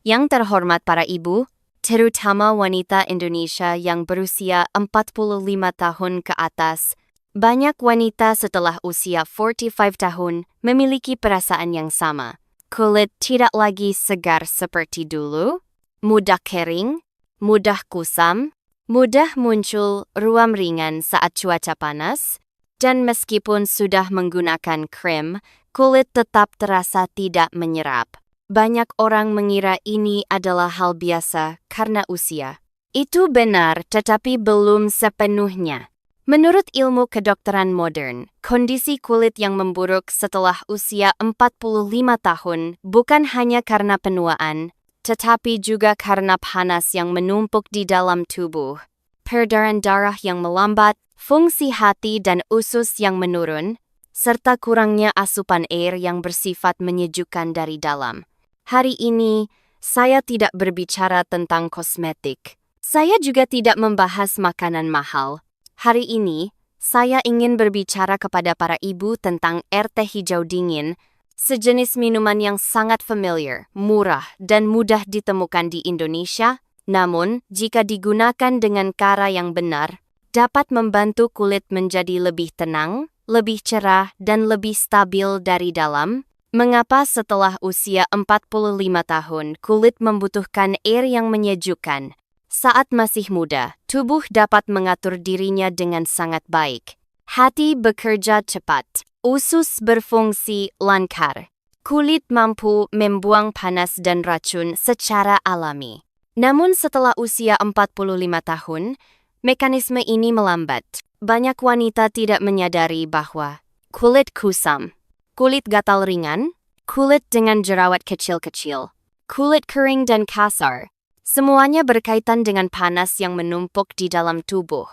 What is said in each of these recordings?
Yang terhormat para ibu, terutama wanita Indonesia yang berusia 45 tahun ke atas, banyak wanita setelah usia 45 tahun memiliki perasaan yang sama. Kulit tidak lagi segar seperti dulu, mudah kering, mudah kusam, mudah muncul ruam ringan saat cuaca panas, dan meskipun sudah menggunakan krim, kulit tetap terasa tidak menyerap. Banyak orang mengira ini adalah hal biasa karena usia. Itu benar, tetapi belum sepenuhnya. Menurut ilmu kedokteran modern, kondisi kulit yang memburuk setelah usia 45 tahun bukan hanya karena penuaan, tetapi juga karena panas yang menumpuk di dalam tubuh, peredaran darah yang melambat, fungsi hati dan usus yang menurun, serta kurangnya asupan air yang bersifat menyejukkan dari dalam. Hari ini, saya tidak berbicara tentang kosmetik. Saya juga tidak membahas makanan mahal. Hari ini, saya ingin berbicara kepada para ibu tentang air teh hijau dingin, sejenis minuman yang sangat familiar, murah, dan mudah ditemukan di Indonesia, namun jika digunakan dengan cara yang benar, dapat membantu kulit menjadi lebih tenang, lebih cerah, dan lebih stabil dari dalam. Mengapa setelah usia 45 tahun kulit membutuhkan air yang menyejukkan? Saat masih muda, tubuh dapat mengatur dirinya dengan sangat baik. Hati bekerja cepat, usus berfungsi lancar, kulit mampu membuang panas dan racun secara alami. Namun setelah usia 45 tahun, mekanisme ini melambat. Banyak wanita tidak menyadari bahwa kulit kusam, kulit gatal ringan, kulit dengan jerawat kecil-kecil, kulit kering dan kasar, semuanya berkaitan dengan panas yang menumpuk di dalam tubuh.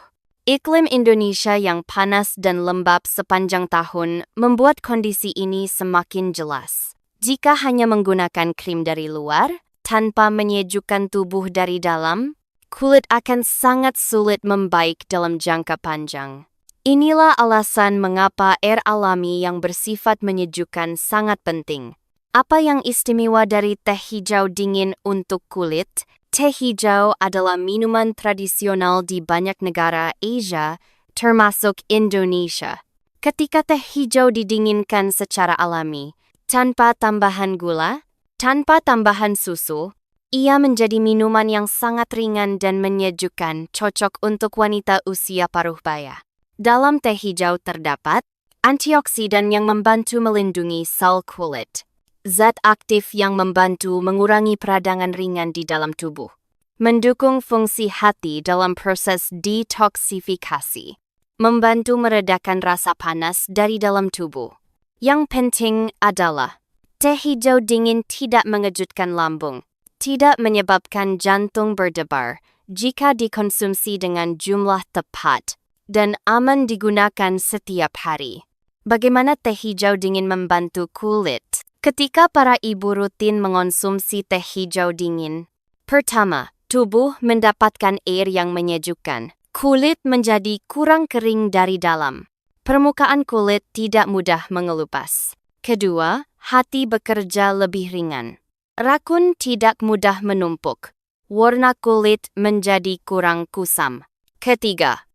Iklim Indonesia yang panas dan lembab sepanjang tahun membuat kondisi ini semakin jelas. Jika hanya menggunakan krim dari luar, tanpa menyejukkan tubuh dari dalam, kulit akan sangat sulit membaik dalam jangka panjang. Inilah alasan mengapa air alami yang bersifat menyejukkan sangat penting. Apa yang istimewa dari teh hijau dingin untuk kulit? Teh hijau adalah minuman tradisional di banyak negara Asia, termasuk Indonesia. Ketika teh hijau didinginkan secara alami, tanpa tambahan gula, tanpa tambahan susu, ia menjadi minuman yang sangat ringan dan menyejukkan, cocok untuk wanita usia paruh baya. Dalam teh hijau terdapat antioksidan yang membantu melindungi sel kulit, zat aktif yang membantu mengurangi peradangan ringan di dalam tubuh, mendukung fungsi hati dalam proses detoksifikasi, membantu meredakan rasa panas dari dalam tubuh. Yang penting adalah, teh hijau dingin tidak mengejutkan lambung, tidak menyebabkan jantung berdebar jika dikonsumsi dengan jumlah tepat, dan aman digunakan setiap hari. Bagaimana teh hijau dingin membantu kulit? Ketika para ibu rutin mengonsumsi teh hijau dingin, pertama, tubuh mendapatkan air yang menyejukkan. Kulit menjadi kurang kering dari dalam. Permukaan kulit tidak mudah mengelupas. Kedua, hati bekerja lebih ringan. Rakun tidak mudah menumpuk. Warna kulit menjadi kurang kusam. Ketiga,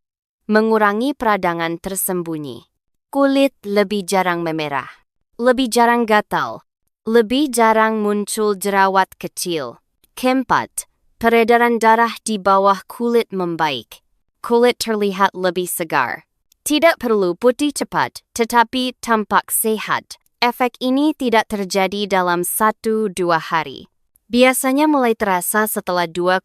mengurangi peradangan tersembunyi. Kulit lebih jarang memerah, lebih jarang gatal, lebih jarang muncul jerawat kecil. Keempat, peredaran darah di bawah kulit membaik. Kulit terlihat lebih segar. Tidak perlu putih cepat, tetapi tampak sehat. Efek ini tidak terjadi dalam 1-2 hari. Biasanya mulai terasa setelah 2,4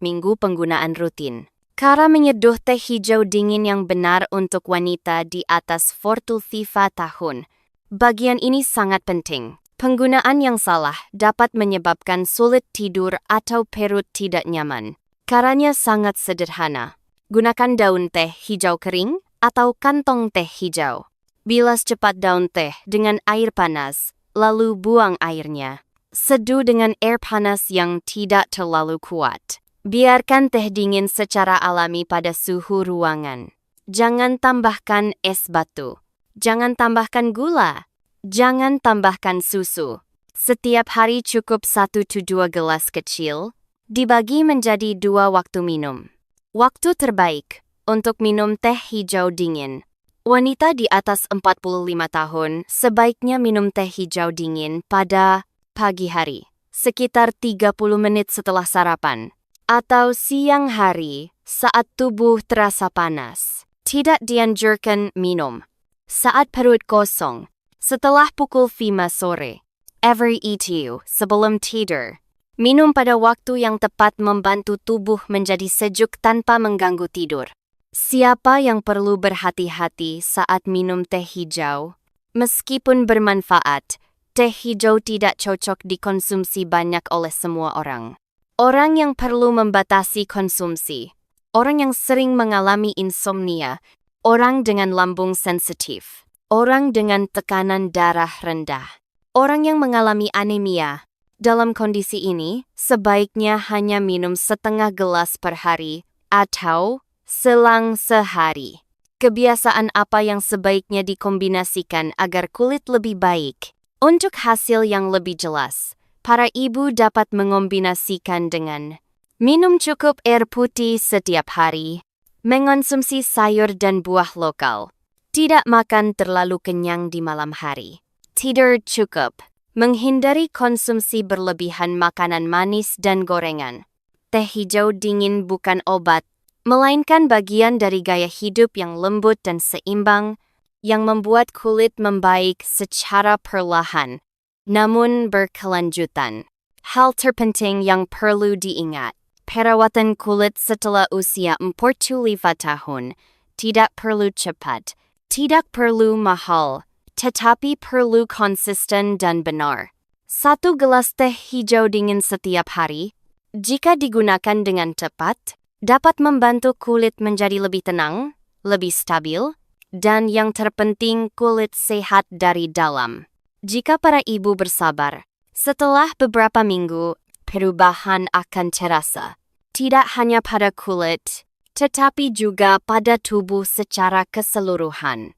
minggu penggunaan rutin. Cara menyeduh teh hijau dingin yang benar untuk wanita di atas 45 tahun. Bagian ini sangat penting. Penggunaan yang salah dapat menyebabkan sulit tidur atau perut tidak nyaman. Caranya sangat sederhana. Gunakan daun teh hijau kering atau kantong teh hijau. Bilas cepat daun teh dengan air panas, lalu buang airnya. Seduh dengan air panas yang tidak terlalu kuat. Biarkan teh dingin secara alami pada suhu ruangan. Jangan tambahkan es batu. Jangan tambahkan gula. Jangan tambahkan susu. Setiap hari cukup 1-2 gelas kecil, dibagi menjadi 2 waktu minum. Waktu terbaik untuk minum teh hijau dingin. Wanita di atas 45 tahun sebaiknya minum teh hijau dingin pada pagi hari, sekitar 30 menit setelah sarapan, atau siang hari saat tubuh terasa panas. Tidak dianjurkan minum saat perut kosong, setelah pukul 5 sore. Every itu sebelum tidur. Minum pada waktu yang tepat membantu tubuh menjadi sejuk tanpa mengganggu tidur. Siapa yang perlu berhati-hati saat minum teh hijau? Meskipun bermanfaat, teh hijau tidak cocok dikonsumsi banyak oleh semua orang. Orang yang perlu membatasi konsumsi, orang yang sering mengalami insomnia, orang dengan lambung sensitif, orang dengan tekanan darah rendah, orang yang mengalami anemia. Dalam kondisi ini, sebaiknya hanya minum setengah gelas per hari atau selang sehari. Kebiasaan apa yang sebaiknya dikombinasikan agar kulit lebih baik? Untuk hasil yang lebih jelas, para ibu dapat mengombinasikan dengan minum cukup air putih setiap hari, mengonsumsi sayur dan buah lokal, tidak makan terlalu kenyang di malam hari, tidur cukup, menghindari konsumsi berlebihan makanan manis dan gorengan. Teh hijau dingin bukan obat, melainkan bagian dari gaya hidup yang lembut dan seimbang, yang membuat kulit membaik secara perlahan, namun berkelanjutan. Hal terpenting yang perlu diingat, perawatan kulit setelah usia 45 tahun tidak perlu cepat, tidak perlu mahal, tetapi perlu konsisten dan benar. 1 gelas teh hijau dingin setiap hari, jika digunakan dengan tepat, dapat membantu kulit menjadi lebih tenang, lebih stabil, dan yang terpenting kulit sehat dari dalam. Jika para ibu bersabar, setelah beberapa minggu, perubahan akan terasa. Tidak hanya pada kulit, tetapi juga pada tubuh secara keseluruhan.